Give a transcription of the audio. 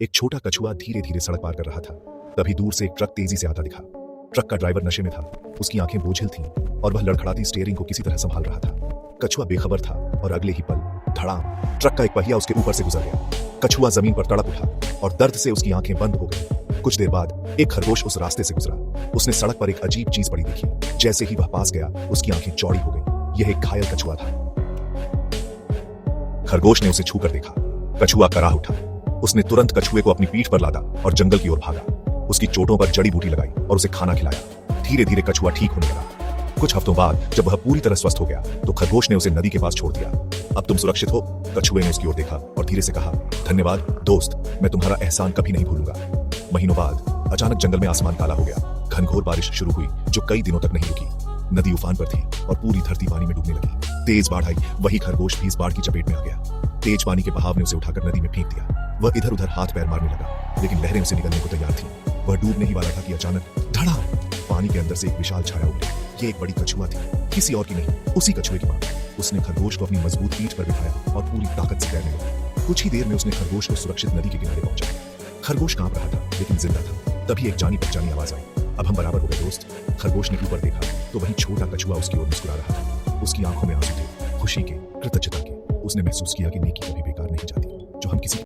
एक छोटा कछुआ धीरे धीरे सड़क पार कर रहा था। तभी दूर से एक ट्रक तेजी से आता दिखा। ट्रक का ड्राइवर नशे में था, उसकी आंखें बोझिल थीं और वह लड़खड़ाती स्टीयरिंग को किसी तरह संभाल रहा था। कछुआ बेखबर था और अगले ही पल धड़ाम ट्रक का एक पहिया उसके ऊपर से गुजर गया। कछुआ जमीन पर तड़प उठा और दर्द से उसकी आंखें बंद हो गईं। कुछ देर बाद एक खरगोश उस रास्ते से गुजरा। उसने सड़क पर एक अजीब चीज पड़ी देखी। जैसे ही वह पास गया, उसकी आंखें चौड़ी हो गईं। यह एक घायल कछुआ था। खरगोश ने उसे छूकर देखा। कछुआ कराह उठा। उसने तुरंत कछुए को अपनी पीठ पर लादा और जंगल की ओर भागा। उसकी चोटों पर जड़ी बूटी लगाई और उसे खाना खिलाया। धीरे धीरे कछुआ ठीक होने लगा। कुछ हफ्तों बाद जब वह पूरी तरह स्वस्थ हो गया तो खरगोश ने उसे नदी के पास छोड़ दिया। अब तुम सुरक्षित हो। कछुए ने उसकी ओर देखा और धीरे से कहा, धन्यवाद दोस्त, मैं तुम्हारा एहसान कभी नहीं भूलूंगा। महीनों बाद अचानक जंगल में आसमान काला हो गया। घनघोर बारिश शुरू हुई जो कई दिनों तक नहीं रुकी। नदी उफान पर थी और पूरी धरती पानी में डूबने लगी। तेज बाढ़ आई। वही खरगोश भी इस बाढ़ की चपेट में आ गया। तेज पानी के बहाव ने उसे उठाकर नदी में फेंक दिया। वह इधर उधर हाथ पैर मारने लगा, लेकिन लहरें उसे निगलने को तैयार थी। वह डूबने ही वाला था कि अचानक धड़ाम पानी के अंदर से एक विशाल छाया उठी। ये एक बड़ी कछुआ थी, किसी और की नहीं, उसी कछुए की मां। उसने खरगोश को अपनी मजबूत पीठ पर बिठाया और पूरी ताकत से तैरने लगा। कुछ ही देर में उसने खरगोश को सुरक्षित नदी के किनारे पहुंचाया। खरगोश कांप रहा था लेकिन जिंदा था। तभी एक जानी पहचानी आवाज आई, अब हम बराबर हो गए दोस्त। खरगोश ने ऊपर देखा तो वही छोटा कछुआ उसकी ओर मुस्कुरा रहा था। उसकी आंखों में आंसू थे, खुशी के, कृतज्ञता के। उसने महसूस किया कि नेकी कभी बेकार नहीं जाती। जो हम किसी